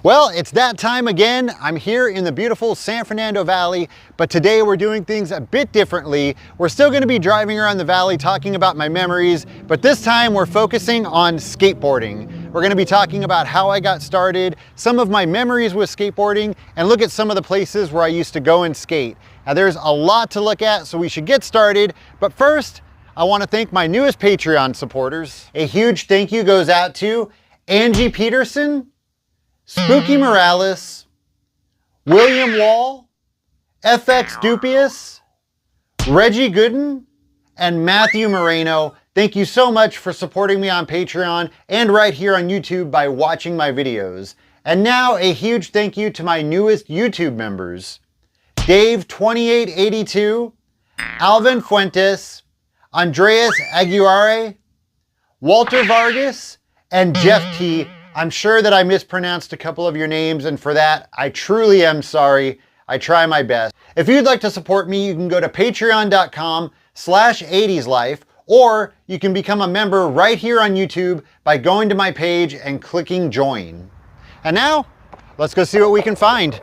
Well, it's that time again. I'm here in the beautiful San Fernando Valley, but today we're doing things a bit differently. We're still going to be driving around the valley talking about my memories, but this time we're focusing on skateboarding. We're going to be talking about how I got started, some of my memories with skateboarding, and look at some of the places where I used to go and skate. Now there's a lot to look at, so we should get started, but first, I want to thank my newest Patreon supporters. A huge thank you goes out to Angie Peterson, Spooky Morales, William Wall, FX Dupius, Reggie Gooden, and Matthew Moreno. Thank you so much for supporting me on Patreon and right here on YouTube by watching my videos. And now a huge thank you to my newest YouTube members: Dave2882, Alvin Fuentes, Andreas Aguirre, Walter Vargas, and Jeff T. I'm sure that I mispronounced a couple of your names, and for that, I truly am sorry. I try my best. If you'd like to support me, you can go to patreon.com/80slife, or you can become a member right here on YouTube by going to my page and clicking join. And now, let's go see what we can find.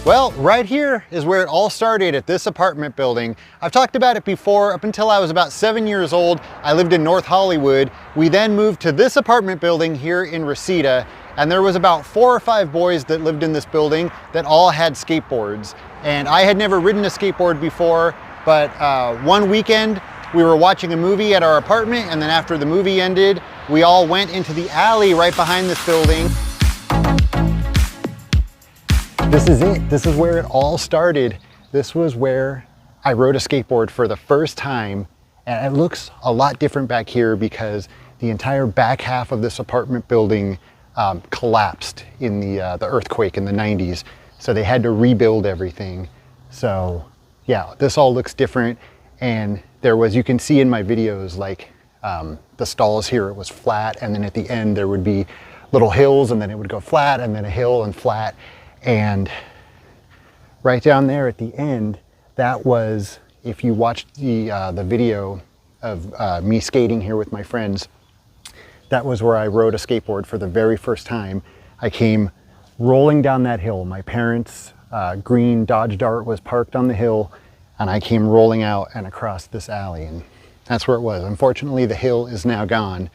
Well, right here is where it all started, at this apartment building. I've talked about it before. Up until I was about 7 years old, I lived in North Hollywood. We then moved to this apartment building here in Reseda, and there was about 4 or 5 boys that lived in this building that all had skateboards. And I had never ridden a skateboard before, but one weekend we were watching a movie at our apartment, and then after the movie ended, we all went into the alley right behind this building. This is it. This is where it all started. This was where I rode a skateboard for the first time, and it looks a lot different back here because the entire back half of this apartment building collapsed in the earthquake in the 90s. So they had to rebuild everything. So yeah, this all looks different. And there was, you can see in my videos, like the stalls here, it was flat, and then at the end there would be little hills, and then it would go flat, and then a hill and flat. And right down there at the end, that was, if you watched the video of me skating here with my friends, that was where I rode a skateboard for the very first time. I came rolling down that hill. My parents' green Dodge Dart was parked on the hill, and I came rolling out and across this alley, and that's where it was. Unfortunately, the hill is now gone.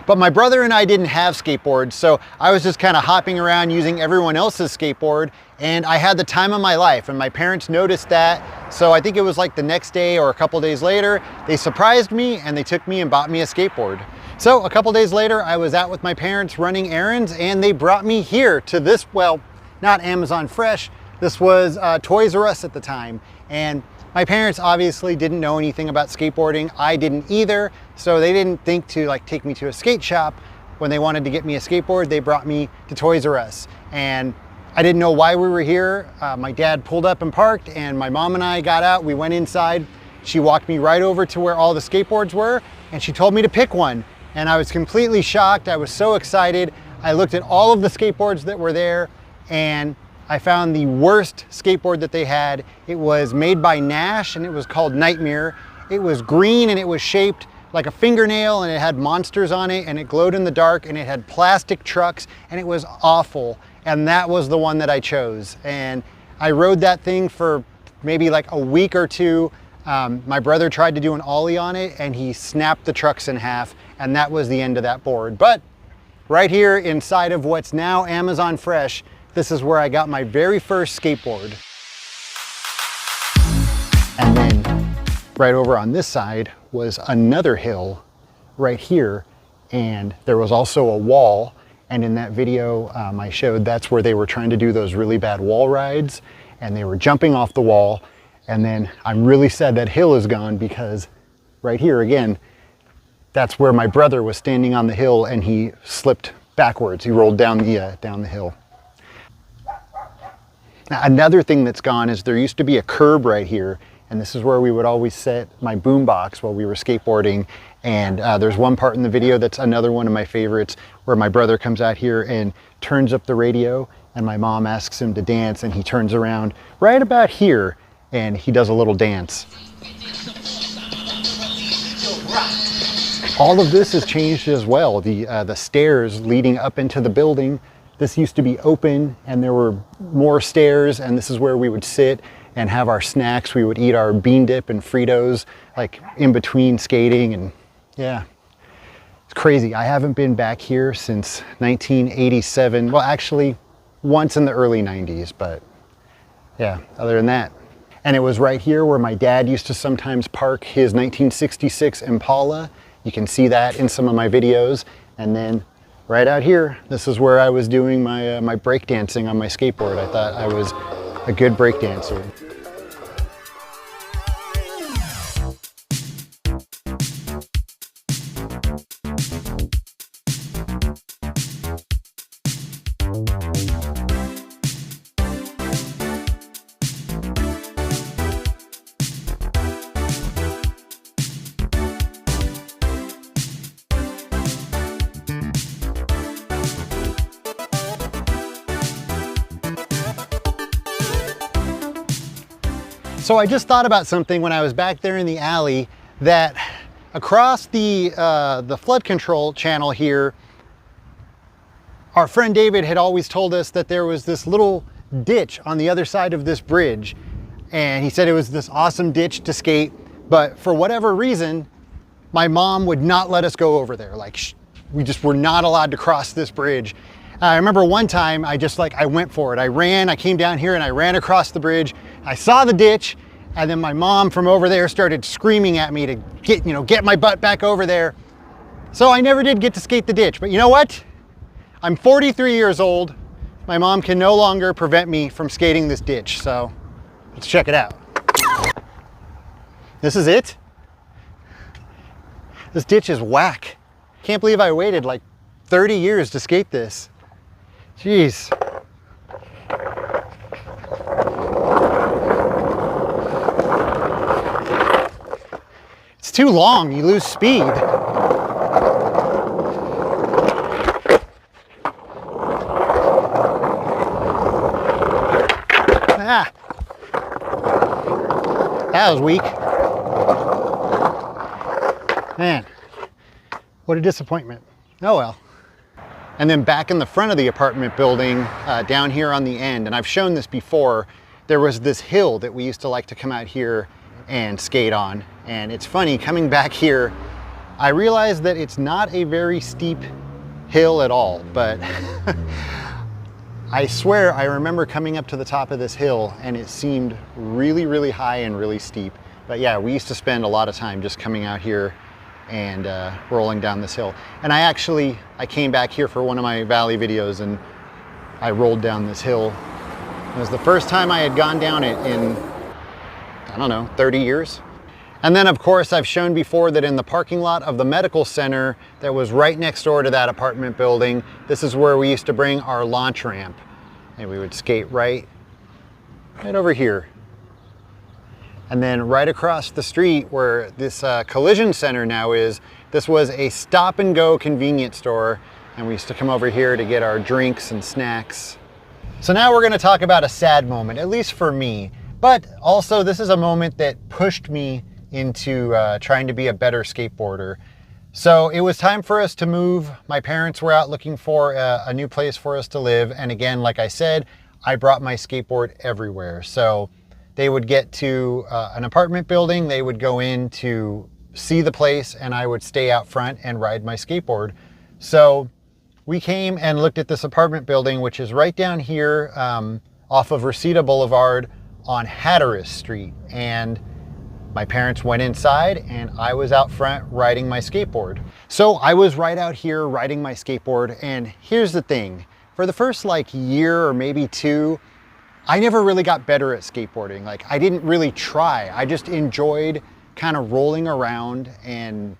But my brother and I didn't have skateboards, so I was just kind of hopping around using everyone else's skateboard, and I had the time of my life, and my parents noticed that. So I think it was like the next day or a couple days later, they surprised me and they took me and bought me a skateboard. So a couple days later, I was out with my parents running errands, and they brought me here to this, well, not Amazon Fresh, this was Toys R Us at the time. And my parents obviously didn't know anything about skateboarding. I didn't either, so they didn't think to like take me to a skate shop. When they wanted to get me a skateboard, they brought me to Toys R Us. And I didn't know why we were here. My dad pulled up and parked, and my mom and I got out. We went inside. She walked me right over to where all the skateboards were, and she told me to pick one. And I was completely shocked. I was so excited. I looked at all of the skateboards that were there, and I found the worst skateboard that they had. It was made by Nash, and it was called Nightmare. It was green, and it was shaped like a fingernail, and it had monsters on it, and it glowed in the dark, and it had plastic trucks, and it was awful. And that was the one that I chose. And I rode that thing for maybe like a week or two. My brother tried to do an ollie on it, and he snapped the trucks in half, and that was the end of that board. But right here inside of what's now Amazon Fresh, this is where I got my very first skateboard. And then right over on this side was another hill right here, and there was also a wall. And in that video I showed, that's where they were trying to do those really bad wall rides, and they were jumping off the wall. And then I'm really sad that hill is gone, because right here again, That's where my brother was standing on the hill and he slipped backwards. He rolled down the hill. Now, another thing that's gone is there used to be a curb right here, and this is where we would always set my boom box while we were skateboarding. And there's one part in the video that's another one of my favorites, where my brother comes out here and turns up the radio, and my mom asks him to dance, and he turns around right about here and he does a little dance. All of this has changed as well. The stairs leading up into the building, this used to be open and there were more stairs, and this is where we would sit and have our snacks. We would eat our bean dip and Fritos like in between skating, and yeah, it's crazy. I haven't been back here since 1987. Well, actually once in the early 90s, but yeah, other than that. And it was right here where my dad used to sometimes park his 1966 Impala. You can see that in some of my videos. And then right out here, this is where I was doing my breakdancing on my skateboard. I thought I was a good breakdancer. So I just thought about something when I was back there in the alley, that across the flood control channel here, our friend David had always told us that there was this little ditch on the other side of this bridge. And he said it was this awesome ditch to skate, but for whatever reason, my mom would not let us go over there. Like, we just were not allowed to cross this bridge. I remember one time I went for it. I came down here and I ran across the bridge. I saw the ditch, and then my mom from over there started screaming at me to get my butt back over there. So I never did get to skate the ditch, but you know what? I'm 43 years old. My mom can no longer prevent me from skating this ditch, so let's check it out. This is it? This ditch is whack. Can't believe I waited like 30 years to skate this. Jeez. It's too long, you lose speed. Ah. That was weak. Man, what a disappointment. Oh well. And then back in the front of the apartment building, down here on the end, and I've shown this before, there was this hill that we used to like to come out here and skate on. And it's funny, coming back here, I realized that it's not a very steep hill at all, but I swear I remember coming up to the top of this hill and it seemed really, really high and really steep. But yeah, we used to spend a lot of time just coming out here and rolling down this hill. And I came back here for one of my valley videos and I rolled down this hill. It was the first time I had gone down it in, I don't know, 30 years. And then of course I've shown before that in the parking lot of the medical center that was right next door to that apartment building, this is where we used to bring our launch ramp. And we would skate right over here. And then right across the street where this collision center now is, this was a stop and go convenience store. And we used to come over here to get our drinks and snacks. So now we're gonna talk about a sad moment, at least for me. But also this is a moment that pushed me into trying to be a better skateboarder. So it was time for us to move. My parents were out looking for a new place for us to live. And again, like I said, I brought my skateboard everywhere. So they would get to an apartment building, they would go in to see the place, and I would stay out front and ride my skateboard. So we came and looked at this apartment building, which is right down here off of Reseda Boulevard on Hatteras Street. And my parents went inside and I was out front riding my skateboard. So I was right out here riding my skateboard, and here's the thing. For the first year or maybe two, I never really got better at skateboarding. I didn't really try. I just enjoyed kind of rolling around, and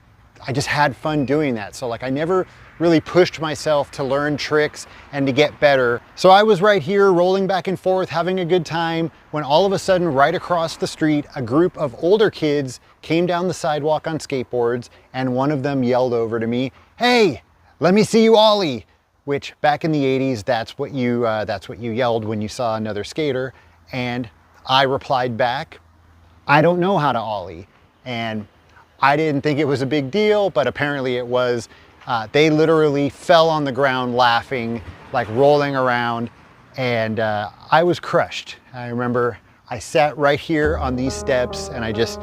I just had fun doing that. So like I never really pushed myself to learn tricks and to get better. So I was right here rolling back and forth, having a good time, when all of a sudden right across the street, a group of older kids came down the sidewalk on skateboards, and one of them yelled over to me, "Hey, let me see you ollie," which back in the 80s, that's what you yelled when you saw another skater. And I replied back, "I don't know how to ollie." And I didn't think it was a big deal, but apparently it was. They literally fell on the ground laughing, like rolling around, and I was crushed. I remember I sat right here on these steps and I just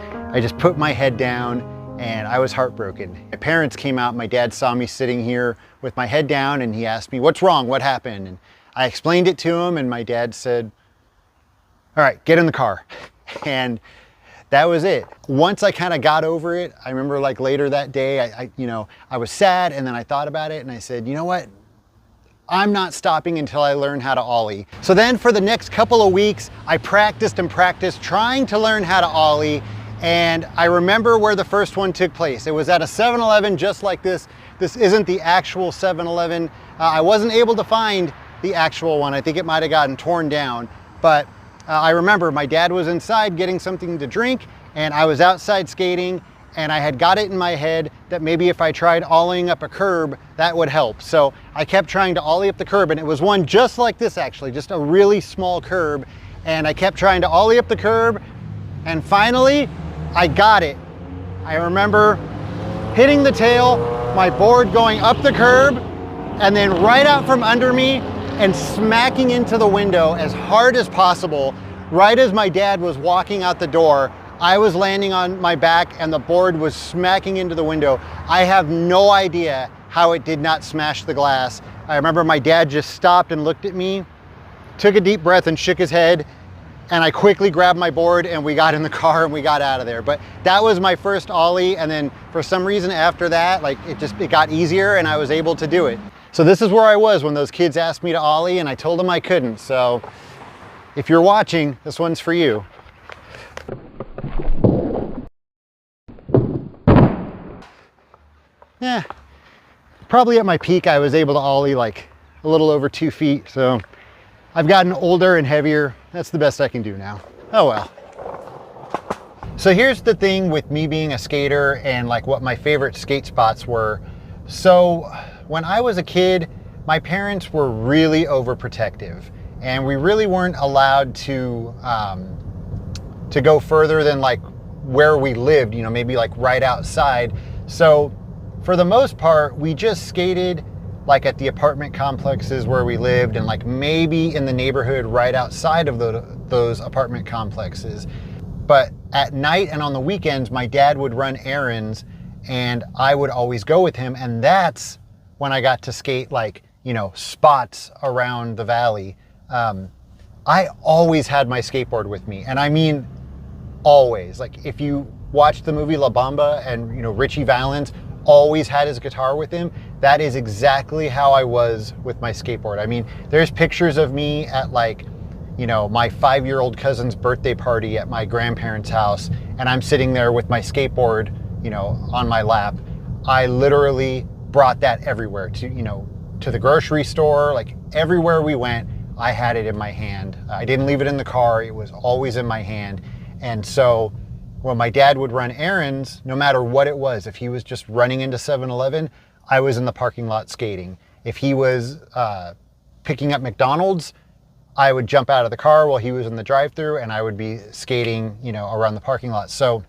put my head down and I was heartbroken. My parents came out, my dad saw me sitting here with my head down and he asked me, "What's wrong? What happened?" And I explained it to him and my dad said, "All right, get in the car." And that was it. Once I kind of got over it, I remember like later that day, I was sad and then I thought about it and I said, you know what? I'm not stopping until I learn how to ollie. So then for the next couple of weeks, I practiced and practiced trying to learn how to ollie. And I remember where the first one took place. It was at a 7-Eleven just like this. This isn't the actual 7-Eleven. I wasn't able to find the actual one. I think it might've gotten torn down, but I remember my dad was inside getting something to drink and I was outside skating, and I had got it in my head that maybe if I tried ollieing up a curb, that would help. So I kept trying to ollie up the curb, and it was one just like this actually, just a really small curb. And I kept trying to ollie up the curb, and finally I got it. I remember hitting the tail, my board going up the curb, and then right out from under me and smacking into the window as hard as possible. Right as my dad was walking out the door, I was landing on my back and the board was smacking into the window. I have no idea how it did not smash the glass. I remember my dad just stopped and looked at me, took a deep breath and shook his head, and I quickly grabbed my board and we got in the car and we got out of there. But that was my first ollie, and then for some reason after that, like it got easier and I was able to do it. So this is where I was when those kids asked me to ollie and I told them I couldn't. So if you're watching, this one's for you. Yeah, probably at my peak I was able to ollie like a little over 2 feet. So I've gotten older and heavier. That's the best I can do now. Oh well. So here's the thing with me being a skater and like what my favorite skate spots were. So when I was a kid, my parents were really overprotective and we really weren't allowed to go further than like where we lived, you know, maybe like right outside. So for the most part, we just skated like at the apartment complexes where we lived and like maybe in the neighborhood right outside of those apartment complexes. But at night and on the weekends, my dad would run errands and I would always go with him. And that's when I got to skate like, you know, spots around the valley. I always had my skateboard with me. And I mean, always. Like if you watch the movie La Bamba and, you know, Richie Valens always had his guitar with him, that is exactly how I was with my skateboard. I mean, there's pictures of me at like, you know, my 5-year-old cousin's birthday party at my grandparents' house, and I'm sitting there with my skateboard, you know, on my lap. I literally brought that everywhere, to, you know, to the grocery store, like everywhere we went, I had it in my hand. I didn't leave it in the car, it was always in my hand. And so when my dad would run errands, no matter what it was, if he was just running into 7-Eleven, I was in the parking lot skating. If he was picking up McDonald's, I would jump out of the car while he was in the drive-thru and I would be skating, you know, around the parking lot. So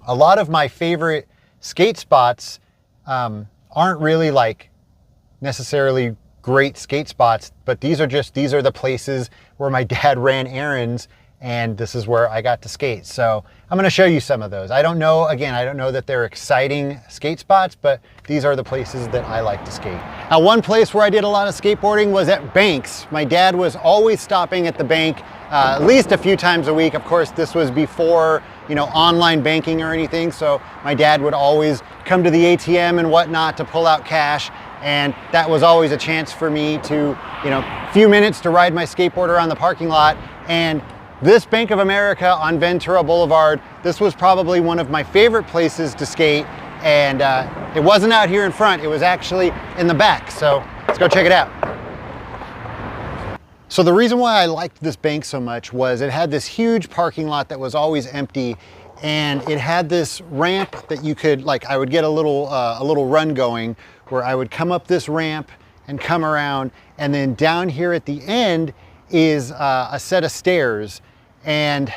a lot of my favorite skate spots aren't really like necessarily great skate spots, but these are the places where my dad ran errands and this is where I got to skate. So I'm gonna show you some of those. I don't know that they're exciting skate spots, but these are the places that I like to skate. Now, one place where I did a lot of skateboarding was at banks. My dad was always stopping at the bank at least a few times a week. Of course, this was before, you know, online banking or anything. So my dad would always come to the ATM and whatnot to pull out cash. And that was always a chance for me to, you know, a few minutes to ride my skateboard around the parking lot. And this Bank of America on Ventura Boulevard, this was probably one of my favorite places to skate. And it wasn't out here in front, it was actually in the back. So let's go check it out. So the reason why I liked this bank so much was it had this huge parking lot that was always empty, and it had this ramp that you could, like, I would get a little run going where I would come up this ramp and come around, and then down here at the end is a set of stairs. And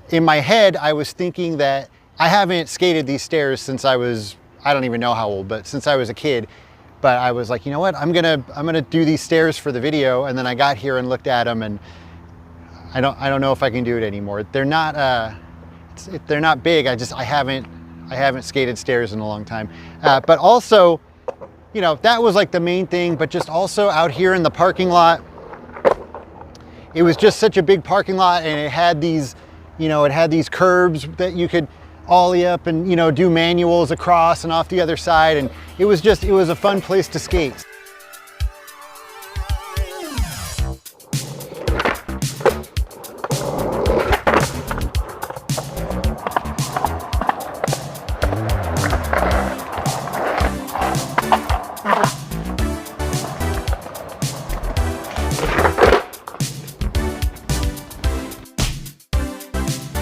in my head, I was thinking that I haven't skated these stairs since I don't even know how old, but since I was a kid. But I was like, you know what, I'm gonna do these stairs for the video. And then I got here and looked at them, and I don't know if I can do it anymore. They're not big. I haven't skated stairs in a long time. But also, you know, that was like the main thing. But just also out here in the parking lot, it was just such a big parking lot, and it had these, you know, it had these curbs that you could ollie up and, you know, do manuals across and off the other side. And it was a fun place to skate.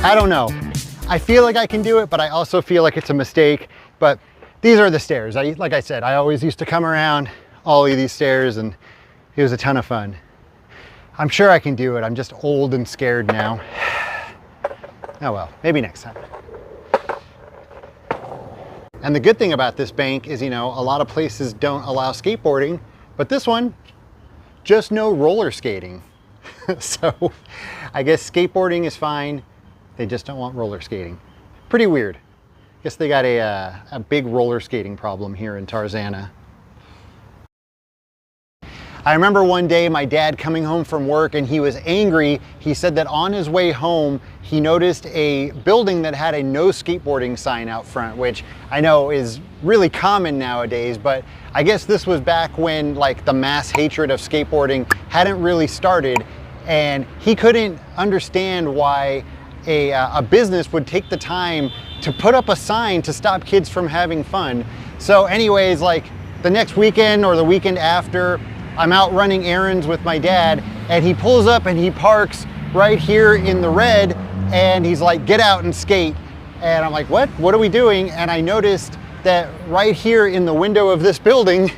I don't know. I feel like I can do it, but I also feel like it's a mistake. But these are the stairs. Like I said, I always used to come around, ollie these stairs, and it was a ton of fun. I'm sure I can do it. I'm just old and scared now. Oh well, maybe next time. And the good thing about this bank is, you know, a lot of places don't allow skateboarding, but this one, just no roller skating. So I guess skateboarding is fine. They just don't want roller skating. Pretty weird. Guess they got a big roller skating problem here in Tarzana. I remember one day my dad coming home from work, and he was angry. He said that on his way home, he noticed a building that had a no skateboarding sign out front, which I know is really common nowadays, but I guess this was back when, like, the mass hatred of skateboarding hadn't really started, and he couldn't understand why a business would take the time to put up a sign to stop kids from having fun. So anyways, like the next weekend or the weekend after, I'm out running errands with my dad, and he pulls up and he parks right here in the red, and he's like, get out and skate. And I'm like, what are we doing? And I noticed that right here in the window of this building,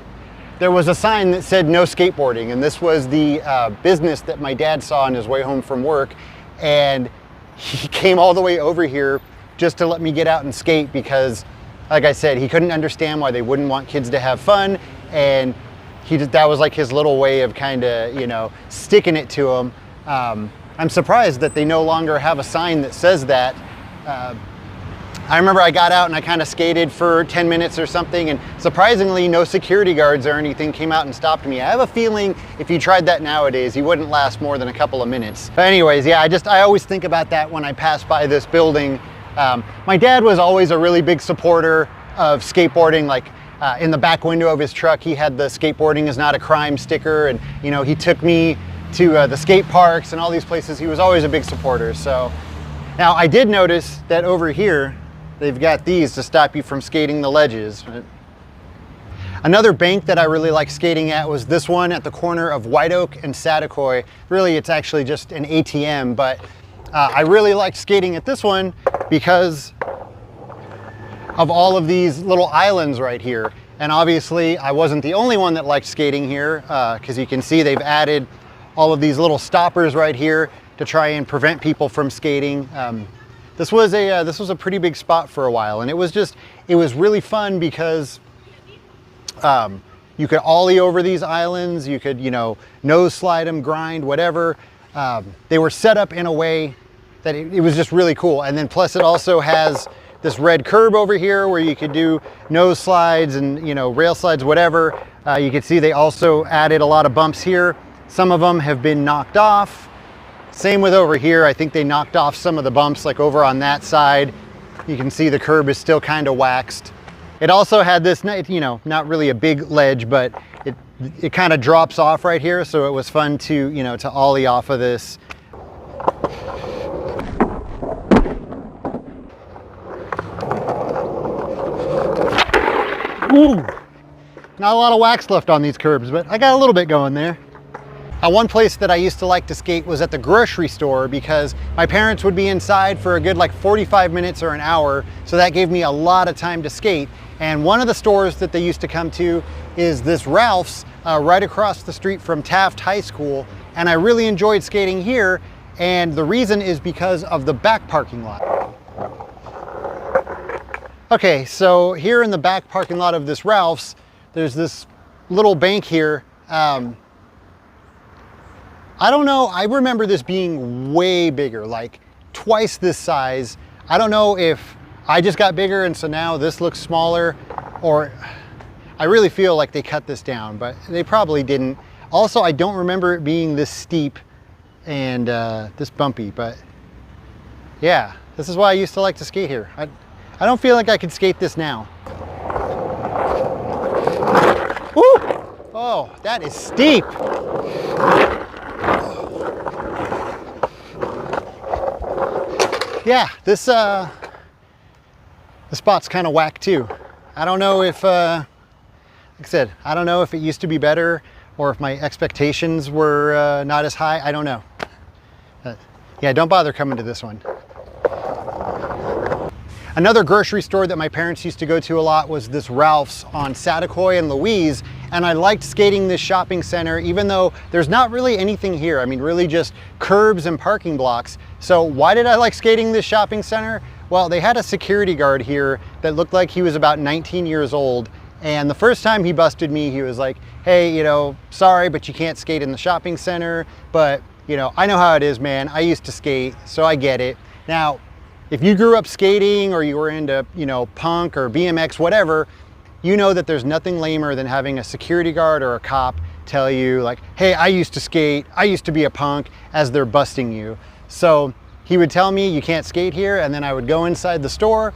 there was a sign that said no skateboarding. And this was the business that my dad saw on his way home from work. And he came all the way over here just to let me get out and skate, because, like I said, he couldn't understand why they wouldn't want kids to have fun. And that was like his little way of kind of, you know, sticking it to them. I'm surprised that they no longer have a sign that says that. I remember I got out and I kind of skated for 10 minutes or something, and surprisingly no security guards or anything came out and stopped me. I have a feeling if you tried that nowadays, you wouldn't last more than a couple of minutes. But anyways, yeah, I always think about that when I pass by this building. My dad was always a really big supporter of skateboarding. Like in the back window of his truck, he had the skateboarding is not a crime sticker, and, you know, he took me to the skate parks and all these places. He was always a big supporter. So now I did notice that over here, they've got these to stop you from skating the ledges. Another bank that I really like skating at was this one at the corner of White Oak and Saticoy. Really, it's actually just an ATM, but I really liked skating at this one because of all of these little islands right here. And obviously, I wasn't the only one that liked skating here, because you can see they've added all of these little stoppers right here to try and prevent people from skating. This was a pretty big spot for a while, and it was really fun because you could ollie over these islands, you could, you know, nose slide them, grind, whatever. They were set up in a way that it was just really cool. And then plus it also has this red curb over here where you could do nose slides and, you know, rail slides, whatever. You can see they also added a lot of bumps here. Some of them have been knocked off. Same with over here. I think they knocked off some of the bumps, like over on that side. You can see the curb is still kind of waxed. It also had this, you know, not really a big ledge, but it kind of drops off right here. So it was fun to, you know, to ollie off of this. Ooh, not a lot of wax left on these curbs, but I got a little bit going there. One place that I used to like to skate was at the grocery store because my parents would be inside for a good like 45 minutes or an hour, so that gave me a lot of time to skate. And one of the stores that they used to come to is this Ralph's right across the street from Taft High School, and I really enjoyed skating here, and the reason is because of the back parking lot. Okay, so here in the back parking lot of this Ralph's, there's this little bank here. I don't know, I remember this being way bigger, like twice this size. I don't know if I just got bigger and so now this looks smaller, or I really feel like they cut this down, but they probably didn't. Also, I don't remember it being this steep and this bumpy, but yeah, this is why I used to like to skate here. I don't feel like I could skate this now. Woo! Oh, that is steep. Yeah, this the spot's kind of whack too. I don't know if, like I said, I don't know if it used to be better or if my expectations were not as high. I don't know. Yeah, don't bother coming to this one. Another grocery store that my parents used to go to a lot was this Ralph's on Saticoy and Louise, and I liked skating this shopping center even though there's not really anything here. I mean, really just curbs and parking blocks. So why did I like skating this shopping center? Well, they had a security guard here that looked like he was about 19 years old, and the first time he busted me, he was like, hey, you know, sorry, but you can't skate in the shopping center, but you know, I know how it is, man. I used to skate, so I get it. Now, if you grew up skating or you were into, you know, punk or BMX, whatever, you know that there's nothing lamer than having a security guard or a cop tell you like, hey, I used to skate, I used to be a punk, as they're busting you. So he would tell me you can't skate here, and then I would go inside the store.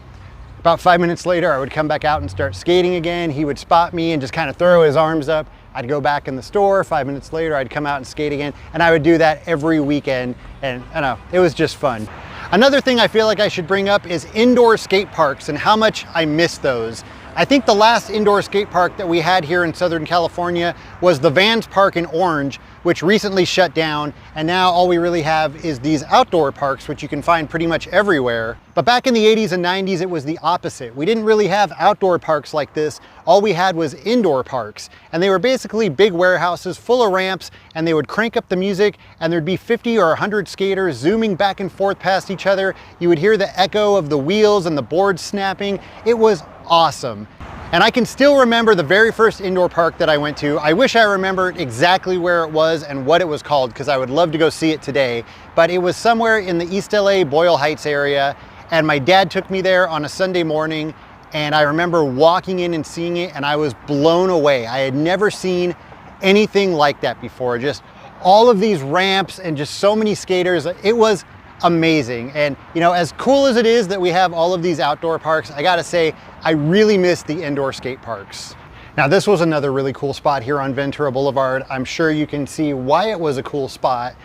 About 5 minutes later, I would come back out and start skating again. He would spot me and just kind of throw his arms up. I'd go back in the store. 5 minutes later, I'd come out and skate again. And I would do that every weekend. And I don't know, it was just fun. Another thing I feel like I should bring up is indoor skate parks and how much I miss those. I think the last indoor skate park that we had here in Southern California was the Vans Park in Orange, which recently shut down, and now all we really have is these outdoor parks, which you can find pretty much everywhere. But back in the 80s and 90s, it was the opposite. We didn't really have outdoor parks like this. All we had was indoor parks, and they were basically big warehouses full of ramps, and they would crank up the music, and there'd be 50 or 100 skaters zooming back and forth past each other. You would hear the echo of the wheels and the boards snapping. It was awesome. And I can still remember the very first indoor park that I went to. I wish I remembered exactly where it was and what it was called, because I would love to go see it today. But it was somewhere in the East LA, Boyle Heights area, and my dad took me there on a Sunday morning, and I remember walking in and seeing it, and I was blown away. I had never seen anything like that before. Just all of these ramps and just so many skaters. It was amazing. And you know, as cool as it is that we have all of these outdoor parks, I gotta say, I really miss the indoor skate parks. Now, this was another really cool spot here on Ventura Boulevard. I'm sure you can see why it was a cool spot.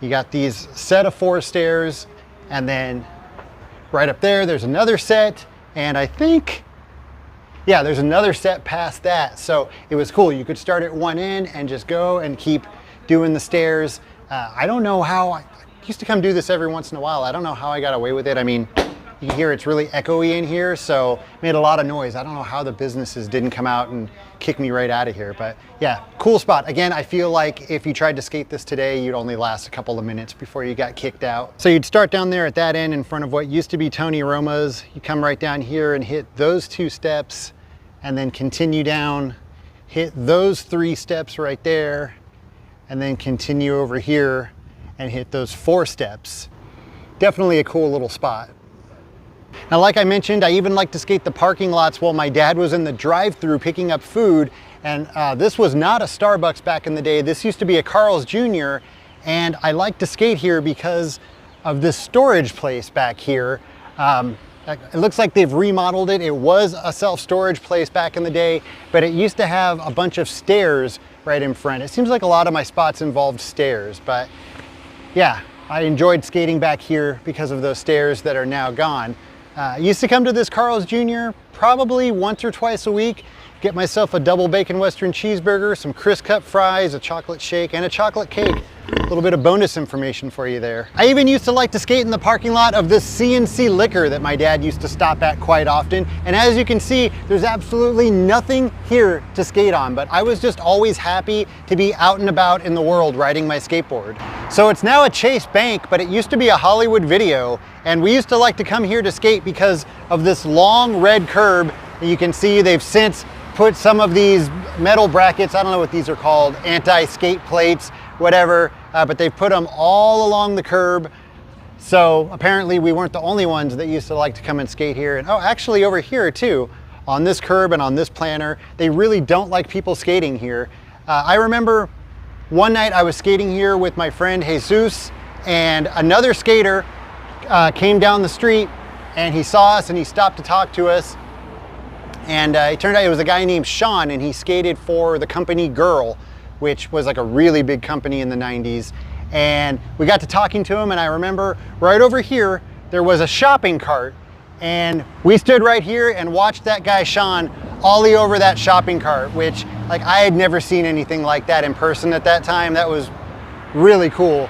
You got these set of 4 stairs, and then right up there, there's another set, and I think, yeah, there's another set past that. So it was cool. You could start at one end and just go and keep doing the stairs. I don't know how, I used to come do this every once in a while. I don't know how I got away with it. I mean, you can hear it's really echoey in here, so it made a lot of noise. I don't know how the businesses didn't come out and kick me right out of here, but yeah, cool spot. Again, I feel like if you tried to skate this today, you'd only last a couple of minutes before you got kicked out. So you'd start down there at that end in front of what used to be Tony Roma's. You come right down here and hit those 2 steps, and then continue down, hit those 3 steps right there, and then continue over here and hit those 4 steps. Definitely a cool little spot. Now, like I mentioned, I even like to skate the parking lots while my dad was in the drive-thru picking up food. And this was not a Starbucks back in the day. This used to be a Carl's Jr. And I like to skate here because of this storage place back here. It looks like they've remodeled it. It was a self-storage place back in the day, but it used to have a bunch of stairs right in front. It seems like a lot of my spots involved stairs, but yeah, I enjoyed skating back here because of those stairs that are now gone. I used to come to this Carl's Jr. probably once or twice a week. get myself a double bacon Western cheeseburger, some crisp cut fries, a chocolate shake, and a chocolate cake. A little bit of bonus information for you there. I even used to like to skate in the parking lot of this CNC Liquor that my dad used to stop at quite often. And as you can see, there's absolutely nothing here to skate on, but I was just always happy to be out and about in the world riding my skateboard. So it's now a Chase Bank, but it used to be a Hollywood Video. And we used to like to come here to skate because of this long red curb. You can see they've since put some of these metal brackets, I don't know what these are called, anti-skate plates, whatever, but they've put them all along the curb. So apparently we weren't the only ones that used to like to come and skate here. And oh, actually over here too, on this curb and on this planter, they really don't like people skating here. I remember one night I was skating here with my friend Jesus, and another skater came down the street and he saw us and he stopped to talk to us. And it turned out it was a guy named Sean, and he skated for the company Girl, which was like a really big company in the 90s. And we got to talking to him, and I remember right over here, there was a shopping cart, and we stood right here and watched that guy Sean ollie over that shopping cart, which like I had never seen anything like that in person at that time. That was really cool.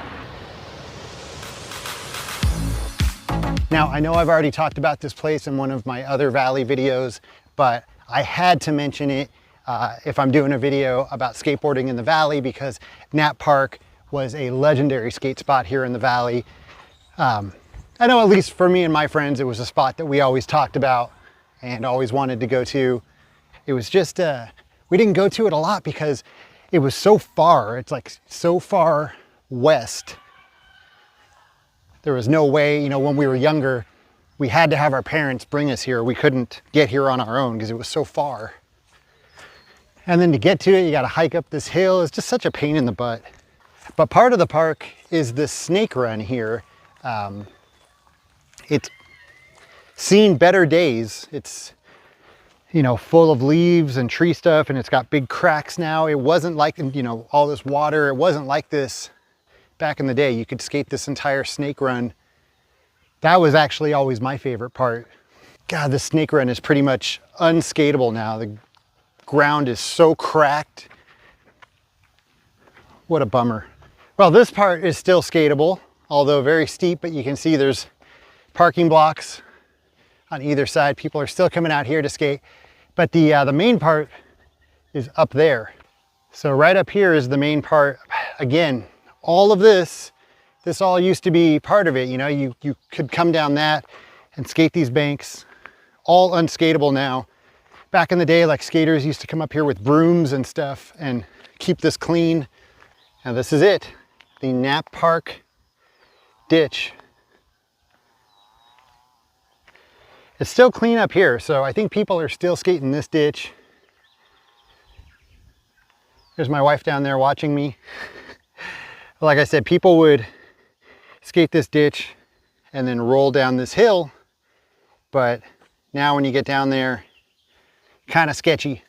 Now, I know I've already talked about this place in one of my other Valley videos, but I had to mention it if I'm doing a video about skateboarding in the Valley, because Nat Park was a legendary skate spot here in the Valley. I know at least for me and my friends, it was a spot that we always talked about and always wanted to go to. It was just, we didn't go to it a lot because it was so far. It's like so far west. There was no way, you know, when we were younger, we had to have our parents bring us here. We couldn't get here on our own because it was so far. And then to get to it, you got to hike up this hill. It's just such a pain in the butt. But part of the park is this snake run here. It's seen better days. It's, you know, full of leaves and tree stuff, and it's got big cracks now. It wasn't like, you know, all this water. It wasn't like this back in the day. You could skate this entire snake run. That was actually always my favorite part. God, the snake run is pretty much unskateable now. The ground is so cracked. What a bummer. Well, this part is still skatable, although very steep, but you can see there's parking blocks on either side. People are still coming out here to skate, but the main part is up there. So right up here is the main part. Again, all of this all used to be part of it. You know, you could come down that and skate these banks, all unskateable now. Back in the day, like skaters used to come up here with brooms and stuff and keep this clean. Now this is it, the Nat Park ditch. It's still clean up here, so I think people are still skating this ditch. There's my wife down there watching me. Like I said, people would skate this ditch and then roll down this hill, but now when you get down there, kind of sketchy.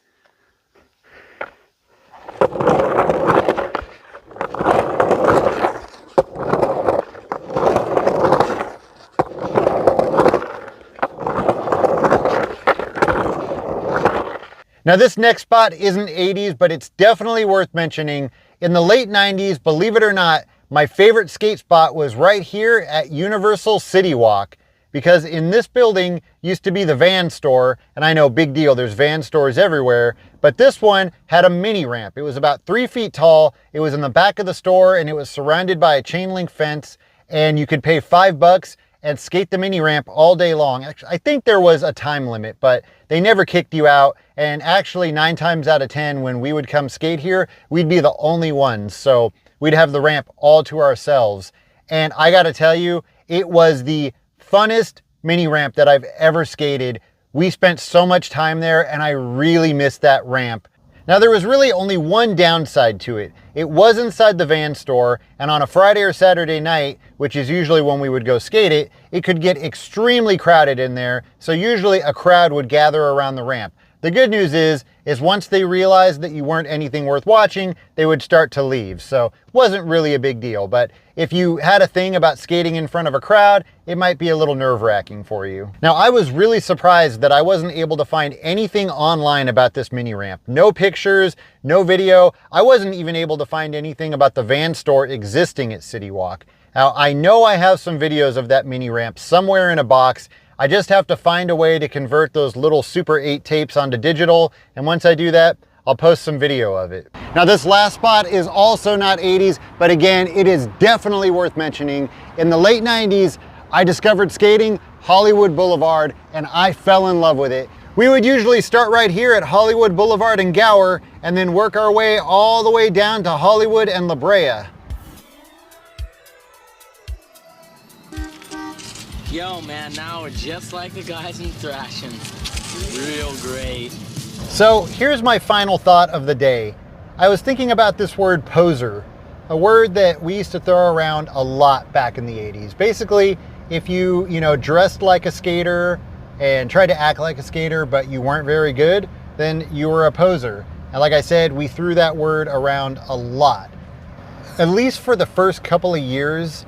Now this next spot isn't 80s, but it's definitely worth mentioning. In the late 90s, believe it or not, my favorite skate spot was right here at Universal City Walk, because in this building used to be the van store, and I know, big deal, there's van stores everywhere, but this one had a mini ramp. It was about 3 feet tall, it was in the back of the store, and it was surrounded by a chain link fence, and you could pay $5 and skate the mini ramp all day long. Actually, I think there was a time limit, but they never kicked you out, and actually 9 times out of 10 when we would come skate here, we'd be the only ones, so we'd have the ramp all to ourselves. And I gotta tell you, it was the funnest mini ramp that I've ever skated. We spent so much time there, and I really missed that ramp. Now there was really only one downside to it. It was inside the van store, and on a Friday or Saturday night, which is usually when we would go skate it, it could get extremely crowded in there, so usually a crowd would gather around the ramp. The good news is once they realized that you weren't anything worth watching, they would start to leave. So it wasn't really a big deal. But if you had a thing about skating in front of a crowd, it might be a little nerve-wracking for you. Now, I was really surprised that I wasn't able to find anything online about this mini ramp. No pictures, no video. I wasn't even able to find anything about the van store existing at City Walk. Now, I know I have some videos of that mini ramp somewhere in a box. I just have to find a way to convert those little Super 8 tapes onto digital. And once I do that, I'll post some video of it. Now, this last spot is also not 80s, but again, it is definitely worth mentioning. In the late 90s, I discovered skating Hollywood Boulevard, and I fell in love with it. We would usually start right here at Hollywood Boulevard and Gower, and then work our way all the way down to Hollywood and La Brea. Yo, man, now we're just like the guys in Thrashing. Real great. So here's my final thought of the day. I was thinking about this word poser, a word that we used to throw around a lot back in the 80s. Basically, if you dressed like a skater and tried to act like a skater, but you weren't very good, then you were a poser. And like I said, we threw that word around a lot. At least for the first couple of years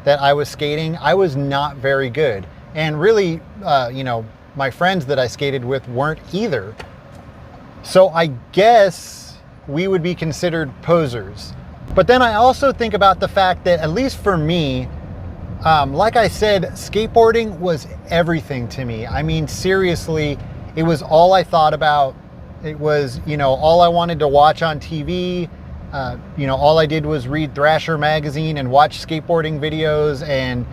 that I was skating, I was not very good. And really, my friends that I skated with weren't either. So I guess we would be considered posers. But then I also think about the fact that, at least for me, like I said, skateboarding was everything to me. I mean, seriously, it was all I thought about. It was, all I wanted to watch on TV. All I did was read Thrasher magazine and watch skateboarding videos, and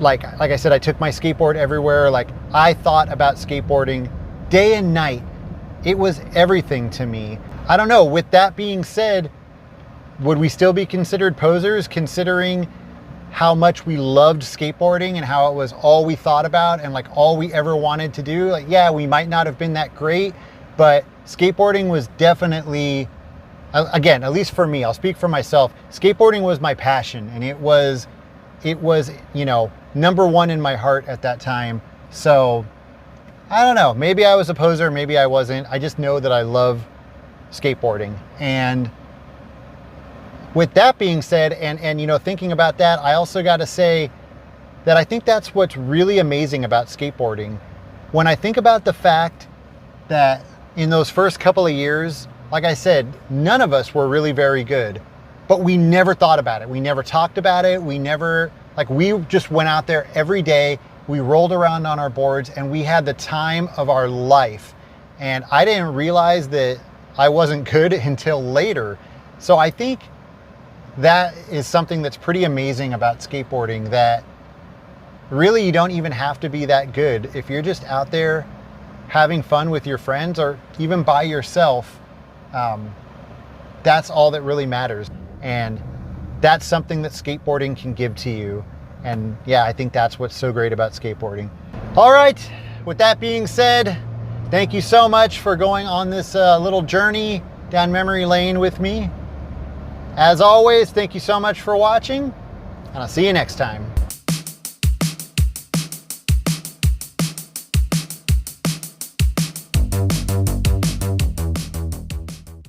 like I said, I took my skateboard everywhere. Like, I thought about skateboarding day and night. It was everything to me. I don't know, with that being said, would we still be considered posers, considering how much we loved skateboarding and how it was all we thought about and like all we ever wanted to do? Like, yeah, we might not have been that great, but skateboarding was definitely, again, at least for me, I'll speak for myself, skateboarding was my passion, and it was, number one in my heart at that time. So I don't know, maybe I was a poser, maybe I wasn't. I just know that I love skateboarding. And with that being said, and thinking about that, I also got to say that I think that's what's really amazing about skateboarding. When I think about the fact that in those first couple of years, like I said, none of us were really very good, but we never thought about it. We never talked about it. We just went out there every day. We rolled around on our boards, and we had the time of our life. And I didn't realize that I wasn't good until later. So I think that is something that's pretty amazing about skateboarding, that really you don't even have to be that good. If you're just out there having fun with your friends or even by yourself, that's all that really matters. And that's something that skateboarding can give to you. And yeah, I think that's what's so great about skateboarding. All right, with that being said, thank you so much for going on this little journey down memory lane with me. As always, thank you so much for watching, and I'll see you next time.